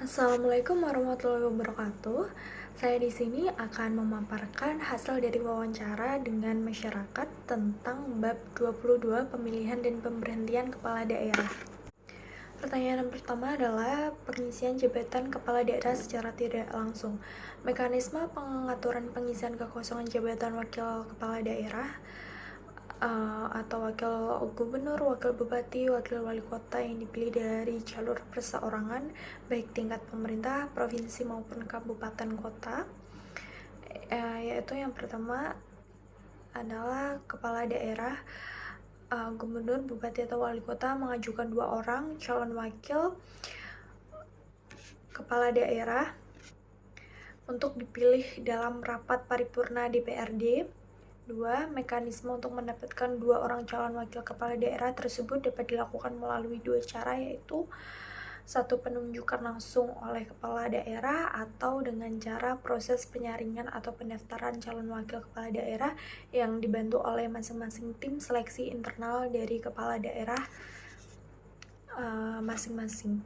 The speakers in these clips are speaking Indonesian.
Assalamualaikum warahmatullahi wabarakatuh. Saya di sini akan memaparkan hasil dari wawancara dengan masyarakat tentang bab 22 pemilihan dan pemberhentian kepala daerah. Pertanyaan pertama adalah pengisian jabatan kepala daerah secara tidak langsung. Mekanisme pengaturan pengisian kekosongan jabatan wakil kepala daerah atau wakil gubernur, wakil bupati, wakil wali kota yang dipilih dari jalur perseorangan baik tingkat pemerintah, provinsi maupun kabupaten kota, yaitu yang pertama adalah kepala daerah, gubernur, bupati atau wali kota mengajukan 2 orang calon wakil kepala daerah untuk dipilih dalam rapat paripurna DPRD. 2. Mekanisme untuk mendapatkan 2 orang calon wakil kepala daerah tersebut dapat dilakukan melalui 2 cara, yaitu 1. Penunjukan langsung oleh kepala daerah atau dengan cara proses penyaringan atau pendaftaran calon wakil kepala daerah yang dibantu oleh masing-masing tim seleksi internal dari kepala daerah masing-masing.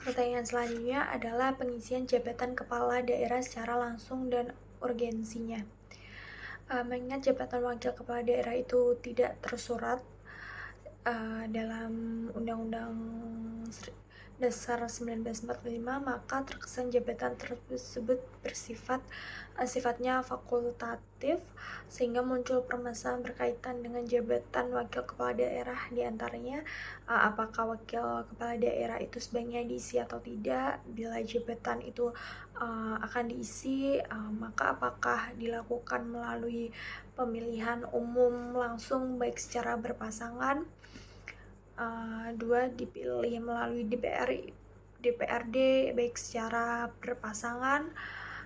Pertanyaan selanjutnya adalah pengisian jabatan kepala daerah secara langsung dan urgensinya. Mengingat jabatan wakil kepala daerah itu tidak tersurat dalam Undang-Undang Dasar 1945, maka terkesan jabatan tersebut sifatnya fakultatif, sehingga muncul permasalahan berkaitan dengan jabatan wakil kepala daerah, diantaranya apakah wakil kepala daerah itu sebaiknya diisi atau tidak. Bila jabatan itu akan diisi, maka apakah dilakukan melalui pemilihan umum langsung baik secara berpasangan. 2. Dipilih melalui DPRD baik secara berpasangan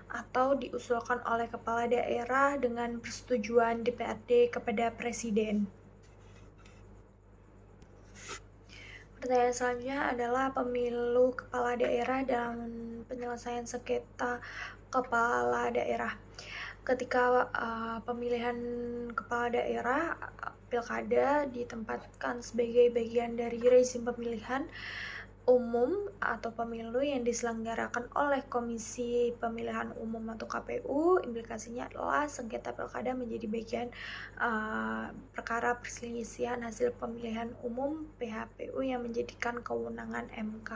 atau diusulkan oleh kepala daerah dengan persetujuan DPRD kepada Presiden. Pertanyaan selanjutnya adalah pemilu kepala daerah dalam penyelesaian sengketa kepala daerah. Ketika pemilihan kepala daerah, pilkada ditempatkan sebagai bagian dari rezim pemilihan umum atau pemilu yang diselenggarakan oleh Komisi Pemilihan Umum atau KPU. Implikasinya adalah sengketa pilkada menjadi bagian perkara perselisihan hasil pemilihan umum PHPU yang menjadikan kewenangan MK.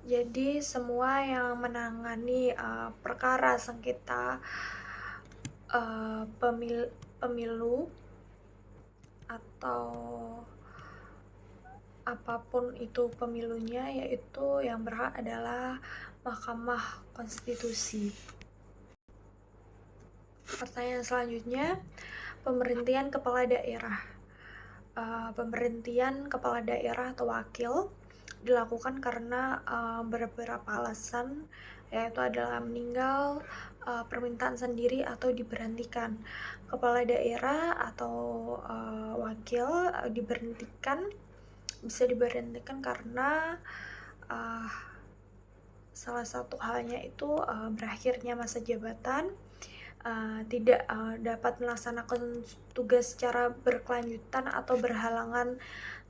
Jadi semua yang menangani perkara sengketa pemilu atau apapun itu pemilunya, yaitu yang berhak adalah Mahkamah Konstitusi. Pertanyaan selanjutnya, pemberhentian kepala daerah. Pemberhentian kepala daerah atau wakil dilakukan karena beberapa alasan, yaitu adalah meninggal, permintaan sendiri, atau diberhentikan. Kepala daerah atau wakil bisa diberhentikan karena salah satu halnya itu berakhirnya masa jabatan, tidak dapat melaksanakan tugas secara berkelanjutan atau berhalangan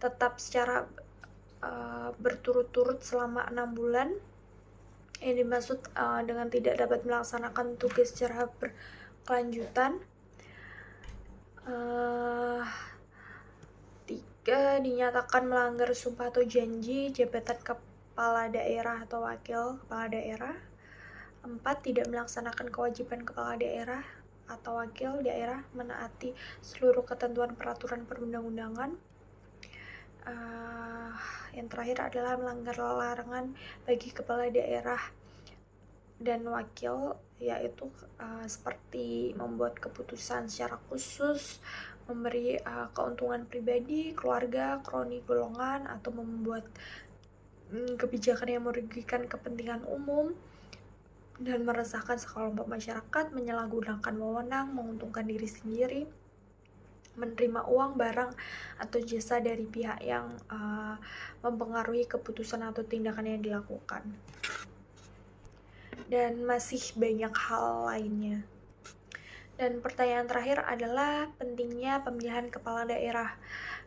tetap secara berturut-turut selama 6 bulan. Yang dimaksud dengan tidak dapat melaksanakan tugas secara berkelanjutan. 3. Dinyatakan melanggar sumpah atau janji jabatan kepala daerah atau wakil kepala daerah. 4. Tidak melaksanakan kewajiban kepala daerah atau wakil daerah menaati seluruh ketentuan peraturan perundang-undangan. Yang terakhir adalah melanggar larangan bagi kepala daerah dan wakil, yaitu seperti membuat keputusan secara khusus, memberi keuntungan pribadi, keluarga, kroni, golongan, atau membuat kebijakan yang merugikan kepentingan umum dan meresahkan sekelompok masyarakat, menyalahgunakan wewenang, menguntungkan diri sendiri, menerima uang, barang, atau jasa dari pihak yang mempengaruhi keputusan atau tindakan yang dilakukan. Dan masih banyak hal lainnya. Dan pertanyaan terakhir adalah pentingnya pemilihan kepala daerah.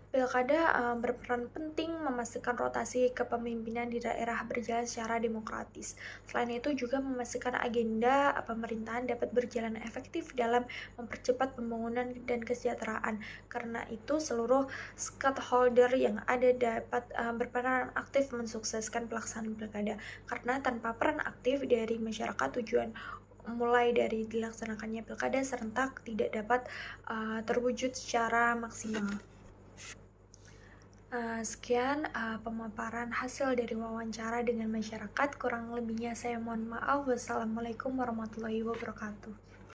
Pilkada berperan penting memastikan rotasi kepemimpinan di daerah berjalan secara demokratis. Selain itu juga memastikan agenda pemerintahan dapat berjalan efektif dalam mempercepat pembangunan dan kesejahteraan. Karena itu seluruh stakeholder yang ada dapat berperan aktif mensukseskan pelaksanaan pilkada. Karena tanpa peran aktif dari masyarakat, tujuan mulai dari dilaksanakannya pilkada serentak tidak dapat terwujud secara maksimal. Sekian pemaparan hasil dari wawancara dengan masyarakat. Kurang lebihnya saya mohon maaf. Wassalamualaikum warahmatullahi wabarakatuh.